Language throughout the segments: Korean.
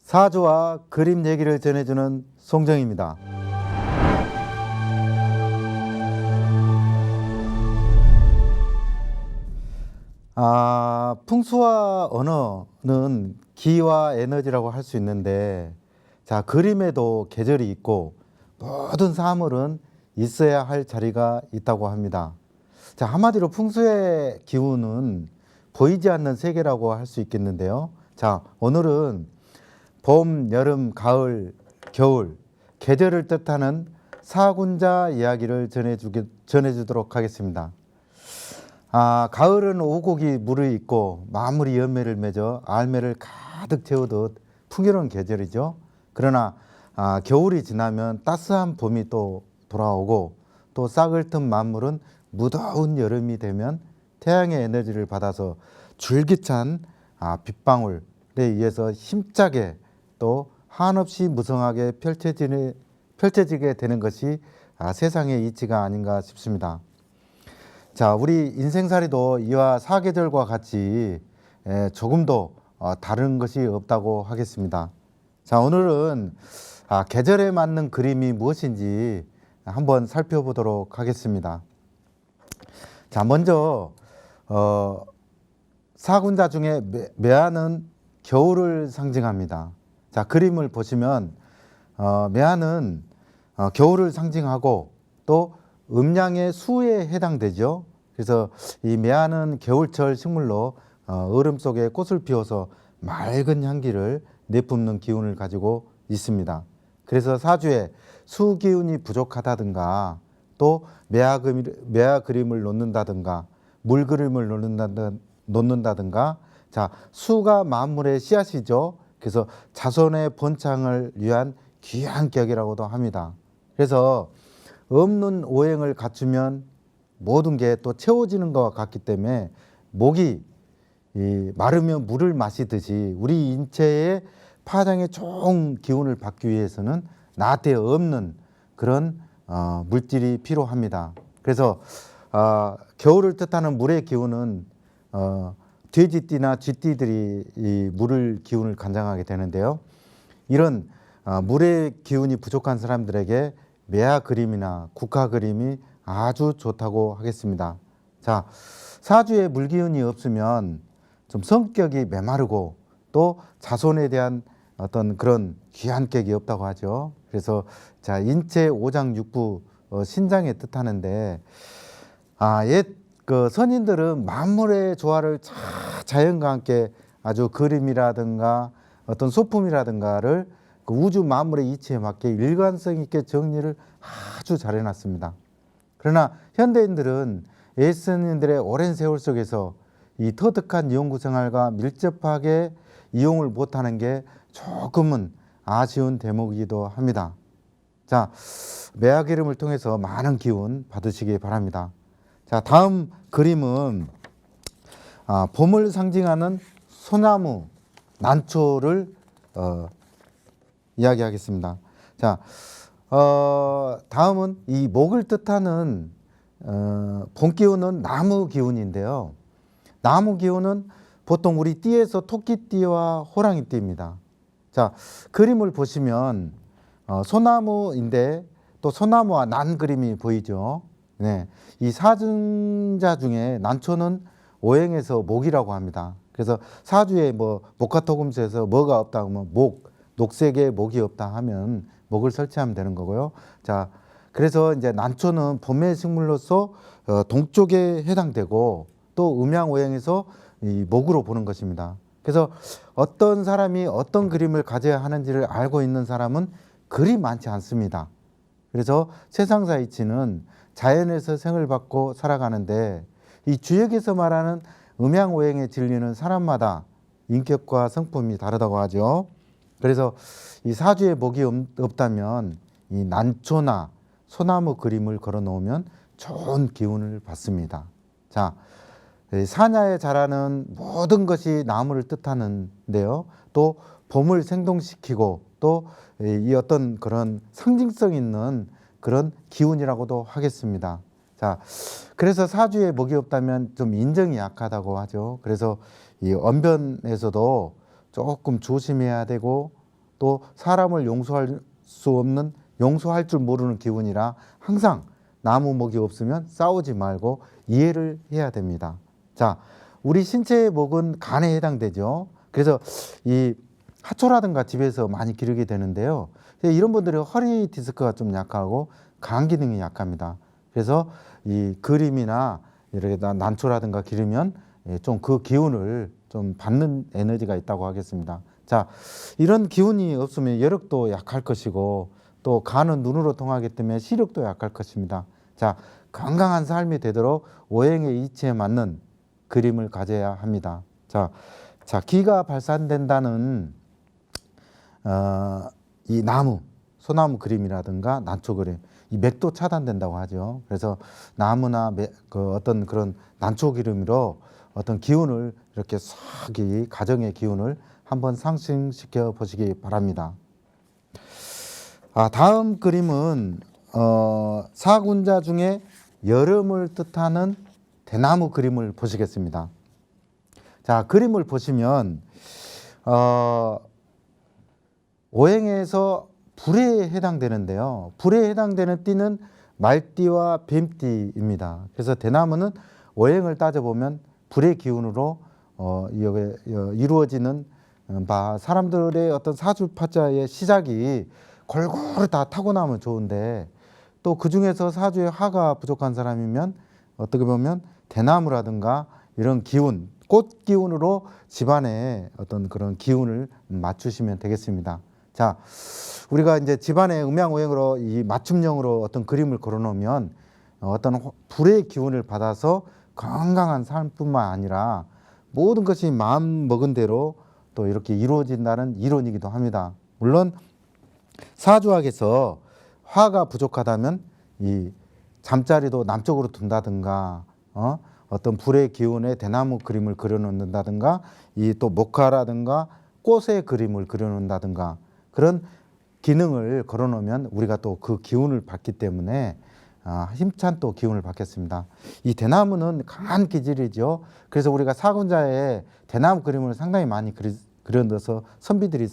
사주와 그림 얘기를 전해주는 송정입니다. 풍수와 언어는 기와 에너지라고 할 수 있는데, 자, 그림에도 계절이 있고 모든 사물은 있어야 할 자리가 있다고 합니다. 자, 한마디로 풍수의 기운은 보이지 않는 세계라고 할 수 있겠는데요. 자, 오늘은 봄, 여름, 가을, 겨울, 계절을 뜻하는 사군자 이야기를 전해주도록 하겠습니다. 가을은 오곡이 물을 잇고 마무리 열매를 맺어 알매를 가득 채우듯 풍요로운 계절이죠. 그러나 겨울이 지나면 따스한 봄이 또 돌아오고, 또 싹을 튼 만물은 무더운 여름이 되면 태양의 에너지를 받아서 줄기찬 빗방울에 의해서 힘차게 또 한없이 무성하게 펼쳐지게 되는 것이 세상의 이치가 아닌가 싶습니다. 자, 우리 인생살이도 이와 사계절과 같이 조금도 다른 것이 없다고 하겠습니다. 자, 오늘은 계절에 맞는 그림이 무엇인지 한번 살펴보도록 하겠습니다. 자, 먼저 사군자 중에 매화는 겨울을 상징합니다. 자, 그림을 보시면 매화는 겨울을 상징하고 또 음양의 수에 해당되죠. 그래서 이 매화는 겨울철 식물로 얼음 속에 꽃을 피워서 맑은 향기를 내뿜는 기운을 가지고 있습니다. 그래서 사주에 수 기운이 부족하다든가, 또 매화 그림을 놓는다든가, 물 그림을 놓는다든가, 자, 수가 만물의 씨앗이죠. 그래서 자손의 번창을 위한 귀한 격이라고도 합니다. 그래서 없는 오행을 갖추면 모든 게 또 채워지는 것과 같기 때문에, 목이 마르면 물을 마시듯이 우리 인체의 파장에 좋은 기운을 받기 위해서는 나한테 없는 그런 물질이 필요합니다. 그래서 겨울을 뜻하는 물의 기운은 돼지띠나 쥐띠들이 이 물을 기운을 관장하게 되는데요. 이런 물의 기운이 부족한 사람들에게 매화 그림이나 국화 그림이 아주 좋다고 하겠습니다. 자, 사주에 물 기운이 없으면 좀 성격이 메마르고 또 자손에 대한 어떤 그런 귀한 격이 없다고 하죠. 그래서 자, 인체 오장육부 신장에 뜻하는데, 옛 그 선인들은 만물의 조화를 자연과 함께 아주 그림이라든가 어떤 소품이라든가를 그 우주 만물의 이치에 맞게 일관성 있게 정리를 아주 잘 해놨습니다. 그러나 현대인들은 옛 선인들의 오랜 세월 속에서 이 터득한 연구 생활과 밀접하게 이용을 못하는 게 조금은 아쉬운 대목이기도 합니다. 자, 매화 그림을 통해서 많은 기운 받으시기 바랍니다. 자, 다음 그림은 봄을 상징하는 소나무 난초를 이야기하겠습니다. 자, 다음은 이 목을 뜻하는 봄 기운은 나무 기운인데요. 나무 기운은 보통 우리 띠에서 토끼띠와 호랑이띠입니다. 자, 그림을 보시면 소나무인데 또 소나무와 난 그림이 보이죠. 네, 이 사중자 중에 난초는 오행에서 목이라고 합니다. 그래서 사주에 뭐 목화토금수에서 뭐가 없다 하면 목, 녹색의 목이 없다 하면 목을 설치하면 되는 거고요. 자, 그래서 이제 난초는 봄의 식물로서 동쪽에 해당되고, 또 음양오행에서 이 목으로 보는 것입니다. 그래서 어떤 사람이 어떤 그림을 가져야 하는지를 알고 있는 사람은 그리 많지 않습니다. 그래서 세상사 이치는 자연에서 생을 받고 살아가는데, 이 주역에서 말하는 음양오행의 진리는 사람마다 인격과 성품이 다르다고 하죠. 그래서 이 사주에 목이 없다면 이 난초나 소나무 그림을 걸어 놓으면 좋은 기운을 받습니다. 자, 사냐에 자라는 모든 것이 나무를 뜻하는데요. 또 봄을 생동시키고 또 이 어떤 그런 상징성 있는 그런 기운이라고도 하겠습니다. 자, 그래서 사주에 목이 없다면 좀 인정이 약하다고 하죠. 그래서 이 언변에서도 조금 조심해야 되고, 또 사람을 용서할 수 없는, 용서할 줄 모르는 기운이라 항상 나무 목이 없으면 싸우지 말고 이해를 해야 됩니다. 자, 우리 신체의 목은 간에 해당되죠. 그래서 이 하초라든가 집에서 많이 기르게 되는데요. 이런 분들이 허리 디스크가 좀 약하고 간 기능이 약합니다. 그래서 이 그림이나 이렇게 난초라든가 기르면 좀 그 기운을 좀 받는 에너지가 있다고 하겠습니다. 자, 이런 기운이 없으면 여력도 약할 것이고 또 간은 눈으로 통하기 때문에 시력도 약할 것입니다. 자, 건강한 삶이 되도록 오행의 이치에 맞는 그림을 가져야 합니다. 자, 기가 발산된다는 이 나무, 소나무 그림이라든가 난초 그림, 이 맥도 차단된다고 하죠. 그래서 나무나 어떤 그런 난초 그림으로 어떤 기운을 이렇게 싹 이 가정의 기운을 한번 상승시켜 보시기 바랍니다. 다음 그림은 사군자 중에 여름을 뜻하는 대나무 그림을 보시겠습니다. 자, 그림을 보시면 오행에서 불에 해당되는데요. 불에 해당되는 띠는 말띠와 뱀띠입니다. 그래서 대나무는 오행을 따져보면 불의 기운으로 이루어지는 사람들의 어떤 사주파자의 시작이 골고루 다 타고나면 좋은데 또 그 중에서 사주에 화가 부족한 사람이면 어떻게 보면 대나무라든가 이런 기운, 꽃 기운으로 집안에 어떤 그런 기운을 맞추시면 되겠습니다. 자, 우리가 이제 집안의 음양오행으로 이 맞춤형으로 어떤 그림을 걸어 놓으면 어떤 불의 기운을 받아서 건강한 삶뿐만 아니라 모든 것이 마음 먹은 대로 또 이렇게 이루어진다는 이론이기도 합니다. 물론 사주학에서 화가 부족하다면 이 잠자리도 남쪽으로 둔다든가 어떤 불의 기운에 대나무 그림을 그려놓는다든가 이 또 목화라든가 꽃의 그림을 그려놓는다든가 그런 기능을 걸어놓으면 우리가 또 그 기운을 받기 때문에 힘찬 또 기운을 받겠습니다. 이 대나무는 강한 기질이죠. 그래서 우리가 사군자에 대나무 그림을 상당히 많이 그려넣어서 선비들이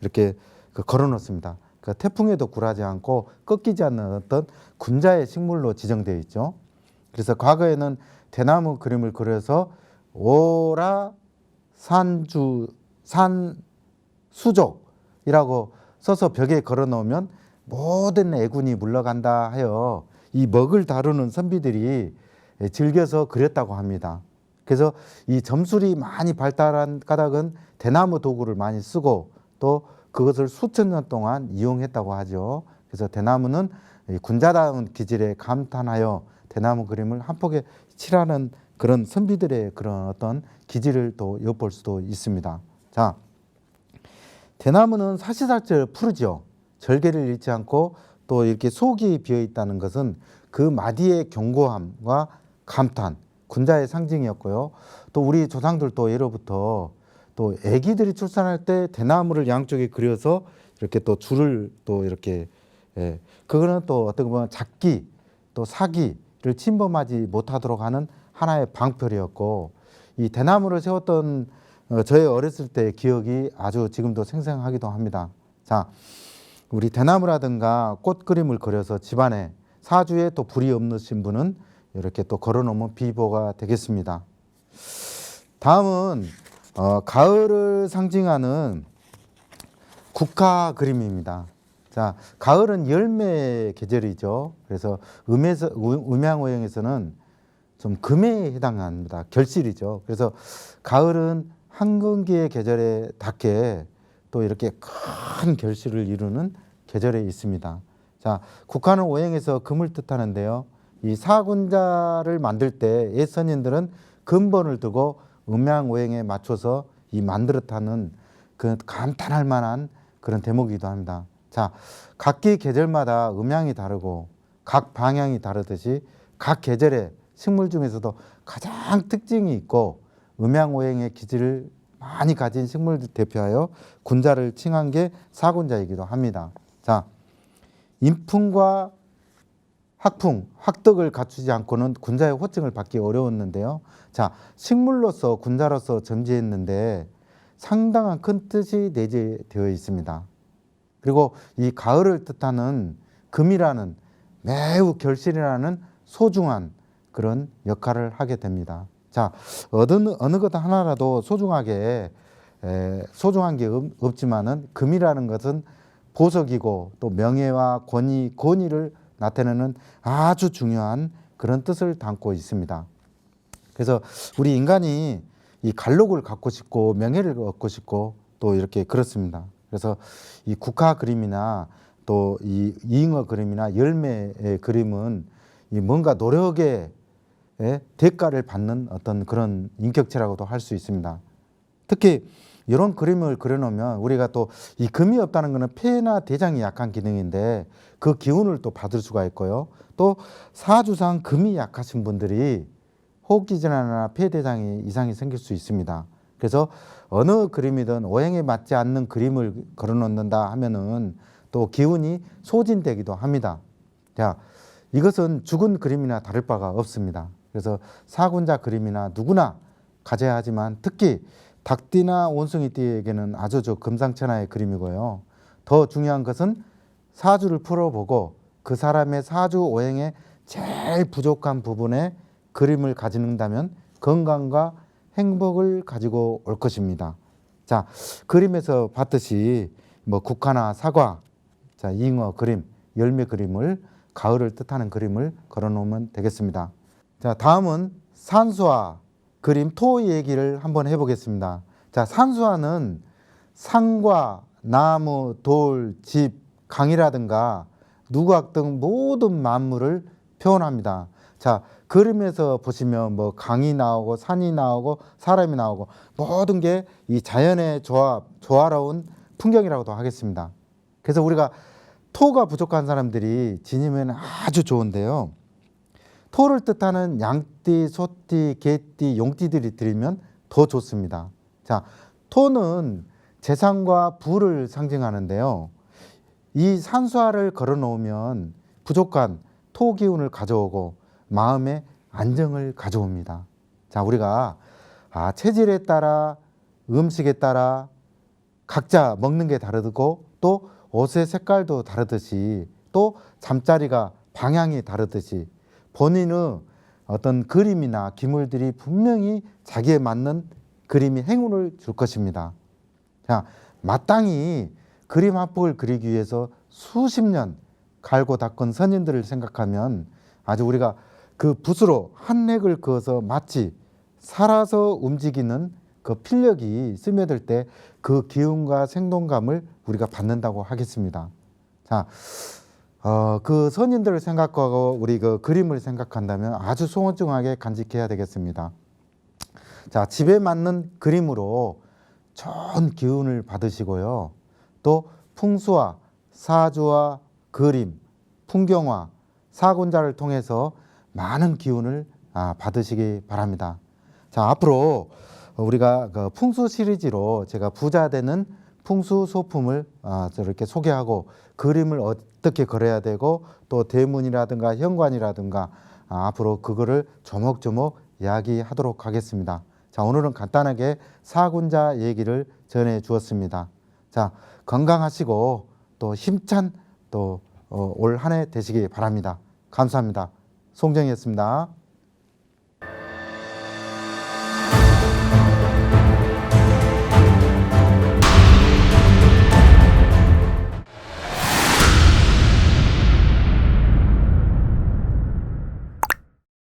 이렇게 걸어놓습니다. 그 태풍에도 굴하지 않고 꺾이지 않는 어떤 군자의 식물로 지정되어 있죠. 그래서 과거에는 대나무 그림을 그려서 오라 산수족이라고 써서 벽에 걸어 놓으면 모든 애군이 물러간다 하여 이 먹을 다루는 선비들이 즐겨서 그렸다고 합니다. 그래서 이 점술이 많이 발달한 까닭은 대나무 도구를 많이 쓰고 또 그것을 수천 년 동안 이용했다고 하죠. 그래서 대나무는 군자다운 기질에 감탄하여 대나무 그림을 한 폭에 칠하는 그런 선비들의 그런 어떤 기질을 또 엿볼 수도 있습니다. 자, 대나무는 사시사철 푸르죠. 절개를 잃지 않고 또 이렇게 속이 비어 있다는 것은 그 마디의 견고함과 감탄, 군자의 상징이었고요. 또 우리 조상들도 예로부터 또 아기들이 출산할 때 대나무를 양쪽에 그려서 이렇게 또 줄을 또 이렇게 그거는 또 어떻게 보면 작기 또 사기를 침범하지 못하도록 하는 하나의 방편이었고 이 대나무를 세웠던 저의 어렸을 때 기억이 아주 지금도 생생하기도 합니다. 자, 우리 대나무라든가 꽃 그림을 그려서 집안에 사주에 또 불이 없으신 분은 이렇게 또 걸어놓으면 비보가 되겠습니다. 다음은 가을을 상징하는 국화 그림입니다. 자, 가을은 열매 계절이죠. 그래서 음양오행에서는 좀 금에 해당합니다. 결실이죠. 그래서 가을은 황금기의 계절에 닿게 또 이렇게 큰 결실을 이루는 계절에 있습니다. 자, 국화는 오행에서 금을 뜻하는데요. 이 사군자를 만들 때 옛 선인들은 근본을 두고 음양오행에 맞춰서 이 만들었다는 그 감탄할 만한 그런 대목이기도 합니다. 자, 각기 계절마다 음양이 다르고 각 방향이 다르듯이 각 계절의 식물 중에서도 가장 특징이 있고 음양오행의 기질을 많이 가진 식물들 대표하여 군자를 칭한 게 사군자이기도 합니다. 자, 인풍과 학풍, 학덕을 갖추지 않고는 군자의 호칭을 받기 어려웠는데요. 자, 식물로서 군자로서 존재했는데 상당한 큰 뜻이 내재되어 있습니다. 그리고 이 가을을 뜻하는 금이라는 매우 결실이라는 소중한 그런 역할을 하게 됩니다. 자, 어느 것 하나라도 소중한 게 없지만은 금이라는 것은 보석이고 또 명예와 권위를 나타내는 아주 중요한 그런 뜻을 담고 있습니다. 그래서 우리 인간이 이 갈록을 갖고 싶고 명예를 얻고 싶고 또 이렇게 그렇습니다. 그래서 이 국화 그림이나 또 이 잉어 그림이나 열매의 그림은 이 뭔가 노력의 대가를 받는 어떤 그런 인격체라고도 할 수 있습니다. 특히 이런 그림을 그려놓으면 우리가 또 이 금이 없다는 것은 폐나 대장이 약한 기능인데 그 기운을 또 받을 수가 있고요. 또 사주상 금이 약하신 분들이 호흡기질환이나 폐대장이 이상이 생길 수 있습니다. 그래서 어느 그림이든 오행에 맞지 않는 그림을 걸어놓는다 하면은 또 기운이 소진되기도 합니다. 자, 이것은 죽은 그림이나 다를 바가 없습니다. 그래서 사군자 그림이나 누구나 가져야 하지만 특히 닭띠나 원숭이띠에게는 아주 금상첨화의 그림이고요. 더 중요한 것은 사주를 풀어보고 그 사람의 사주 오행에 제일 부족한 부분에 그림을 가진다면 건강과 행복을 가지고 올 것입니다. 자, 그림에서 봤듯이 뭐 국화나 사과, 자, 잉어 그림, 열매 그림을 가을을 뜻하는 그림을 걸어 놓으면 되겠습니다. 자, 다음은 산수화 그림 토 얘기를 한번 해보겠습니다. 자, 산수화는 산과 나무, 돌, 집, 강이라든가 누각 등 모든 만물을 표현합니다. 자, 그림에서 보시면 뭐 강이 나오고 산이 나오고 사람이 나오고 모든 게 이 자연의 조화로운 풍경이라고도 하겠습니다. 그래서 우리가 토가 부족한 사람들이 지니면 아주 좋은데요. 토를 뜻하는 양띠, 소띠, 개띠, 용띠들이 들이면 더 좋습니다. 자, 토는 재산과 부를 상징하는데요. 이 산수화를 걸어 놓으면 부족한 토 기운을 가져오고 마음의 안정을 가져옵니다. 자, 우리가 체질에 따라 음식에 따라 각자 먹는 게 다르고 또 옷의 색깔도 다르듯이 또 잠자리가 방향이 다르듯이 본인의 어떤 그림이나 기물들이 분명히 자기에 맞는 그림이 행운을 줄 것입니다. 자, 마땅히 그림 한 폭을 그리기 위해서 수십 년 갈고 닦은 선인들을 생각하면 아주 우리가 그 붓으로 한 획을 그어서 마치 살아서 움직이는 그 필력이 스며들 때 그 기운과 생동감을 우리가 받는다고 하겠습니다. 자, 그 선인들을 생각하고 우리 그 그림을 생각한다면 아주 소원중하게 간직해야 되겠습니다. 자, 집에 맞는 그림으로 좋은 기운을 받으시고요. 또 풍수와 사주와 그림, 풍경화, 사군자를 통해서 많은 기운을 받으시기 바랍니다. 자, 앞으로 우리가 그 풍수 시리즈로 제가 부자 되는 풍수 소품을 저렇게 소개하고 그림을 어떻게 그려야 되고 또 대문이라든가 현관이라든가 앞으로 그거를 조목조목 이야기하도록 하겠습니다. 자, 오늘은 간단하게 사군자 얘기를 전해 주었습니다. 자, 건강하시고 또 힘찬 또 올 한 해 되시기 바랍니다. 감사합니다. 송정이었습니다.